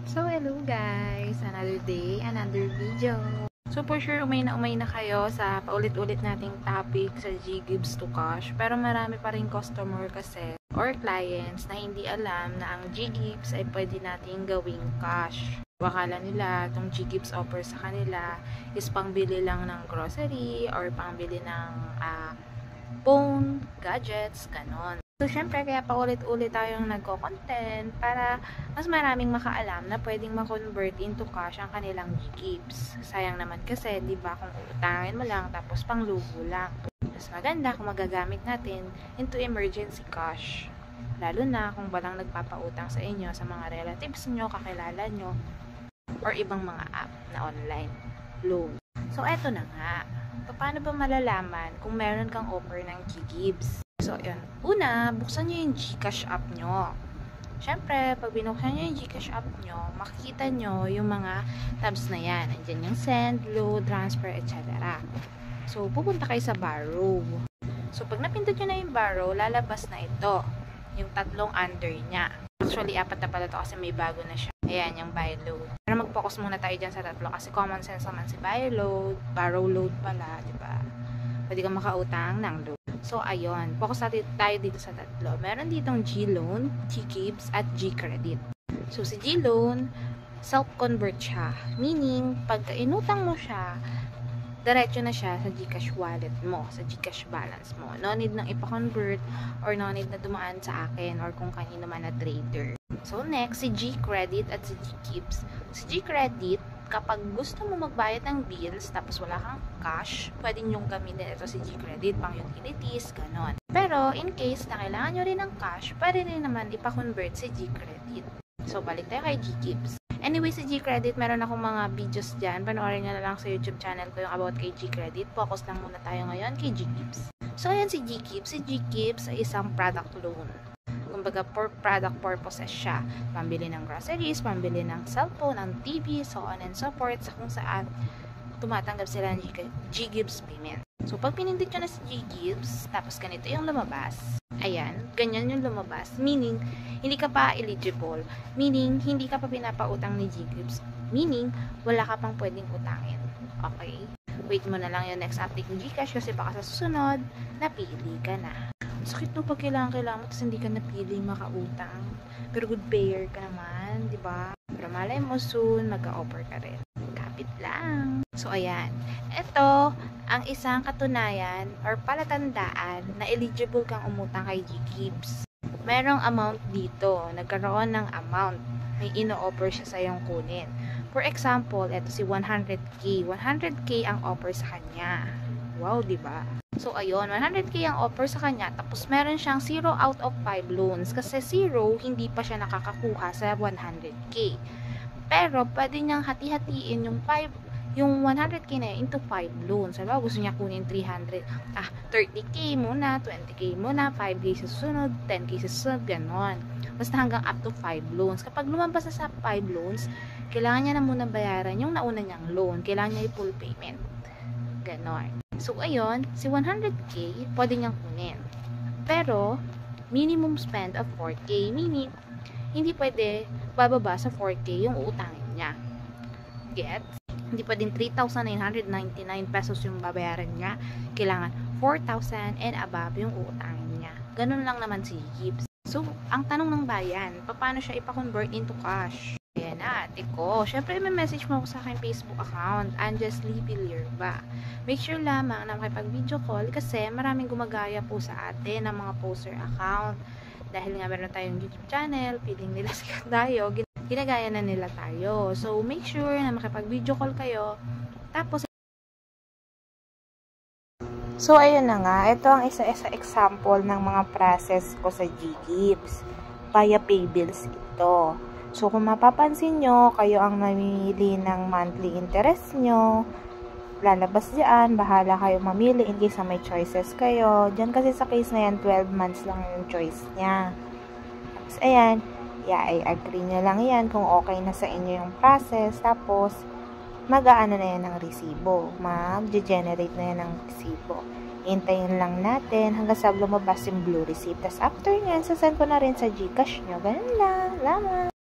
So, hello guys! Another day, another video. So, for sure, umay na kayo sa paulit-ulit nating topic sa Ggives to Cash. Pero marami pa rin customer kasi or clients na hindi alam na ang Ggives ay pwede nating gawing cash. Wakala nila itong Ggives offer sa kanila is pangbili lang ng grocery or pangbili ng phone, gadgets, ganon. So, syempre, kaya paulit-ulit tayong nagko-content para mas maraming makaalam na pwedeng ma-convert into cash ang kanilang Ggives. Sayang naman kasi, di ba, kung utangin mo lang tapos pangluho lang. Mas maganda kung magagamit natin into emergency cash. Lalo na kung walang nagpapautang sa inyo, sa mga relatives nyo, kakilala nyo, or ibang mga app na online loan. So, eto na nga. Paano ba malalaman kung meron kang offer ng Ggives? So, yun. Una, buksan nyo yung Gcash app nyo. Siyempre, pag binuksan nyo yung Gcash app nyo, makikita nyo yung mga tabs na yan. Andiyan yung send, load, transfer, etc. So, pupunta kayo sa borrow. So, pag napindot nyo na yung borrow, lalabas na ito. Yung tatlong under niya. Actually, apat na pala ito kasi may bago na siya. Ayan, yung buy load. Pero mag-focus muna tayo dyan sa tatlo kasi common sense naman si buy load, borrow load pala, diba? Pwede kang makautang ng load. So, ayun. Focus tayo dito sa tatlo. Meron ditong G-Loan, Ggives, at G-Credit. So, si G-Loan, self-convert siya. Meaning, pagka inutang mo siya, diretso na siya sa Gcash wallet mo, sa Gcash balance mo. No need nang ipa-convert or no need na dumaan sa akin or kung kanino man na trader. So, next, si G-Credit at si Ggives. Si G-Credit, kapag gusto mo magbayad ng bills tapos wala kang cash, pwede nyong gamitin ito si G-Credit pang utilities, ganon. Pero, in case na kailangan nyo rin ng cash, pwede rin naman ipa-convert si G-Credit. So, balik tayo kay Ggives. Anyway, si G-Credit, meron akong mga videos dyan. Panoorin nyo na lang sa YouTube channel ko yung about kay G-Credit. Focus lang muna tayo ngayon kay Ggives. So, ayan si Ggives. Si Ggives ay isang product loan. Kumbaga, for product purposes siya. Pambili ng groceries, pambili ng cellphone, ng TV, so on and so forth, sa kung saan tumatanggap sila ng Ggives payment. So, pag pinindot nyo na si Ggives, tapos ganito yung lumabas. Ayan, ganyan yung lumabas. Meaning, hindi ka pa eligible. Meaning, hindi ka pa pinapautang ni Ggives. Meaning, wala ka pang pwedeng utangin. Okay? Wait mo na lang yung next update ng Gcash kasi baka sa susunod, napili ka na. Sakit no pag kailangan mo tapos hindi ka napiling makautang. Pero good payer ka naman, di ba? Pero malay mo soon, mag-offer ka rin. Kapit lang. So, ayan. Ito, ang isang katunayan or palatandaan na eligible kang umutang kay Ggives. Merong amount dito. Nagkaroon ng amount. May ino-offer siya sa iyong kunin. For example, ito si 100k. 100k ang offer sa kanya. Wow, di ba? So, ayun, 100k ang offer sa kanya, tapos meron siyang 0 out of 5 loans. Kasi 0, hindi pa siya nakakakuha sa 100k. Pero, pwede niyang hati-hatiin yung 100k na yun into 5 loans. Diba? Gusto niya kunin 30k muna, 20k muna, 5k sa susunod, 10k sa susunod, ganon. Basta hanggang up to 5 loans. Kapag lumabas na sa 5 loans, kailangan niya na muna bayaran yung nauna niyang loan. Kailangan niya i-full payment. Ganon. So, ayun, si 100k, pwede niyang kunin. Pero, minimum spend of 4k, meaning, hindi pwede bababa sa 4k yung uutangin niya. Get? Hindi pwedeng 3,999 pesos yung babayaran niya. Kailangan 4,000 and above yung uutangin niya. Ganun lang naman si Ggives. So, ang tanong ng bayan, paano siya ipa-convert into cash? Ayan na, ate ko. Siyempre, may message mo ako sa aking Facebook account, Anjesly Villerba. Make sure lamang na makipag-video call kasi maraming gumagaya po sa atin ng mga poster account. Dahil nga meron tayong YouTube channel, feeling nila sikat tayo, ginagaya na nila tayo. So, make sure na makipag-video call kayo. Tapos, so, ayun na nga. Ito ang isa-isa example ng mga process ko sa Ggives. Via pay bills ito. So, kung mapapansin nyo, kayo ang namimili ng monthly interest nyo. Lalabas diyan, bahala kayo mamili in case na may choices kayo. Diyan kasi sa case na yan, 12 months lang yung choice niya. Tapos, ayan, i-agree nyo lang yan kung okay na sa inyo yung process. Tapos, mag-aano na yan ng resibo. Mag-generate na yan ng resibo. Hintayin lang natin hanggang sa lumabas yung blue receipt. Tapos, after nyan, sasend ko na rin sa Gcash nyo. Ganun lang. Salamat!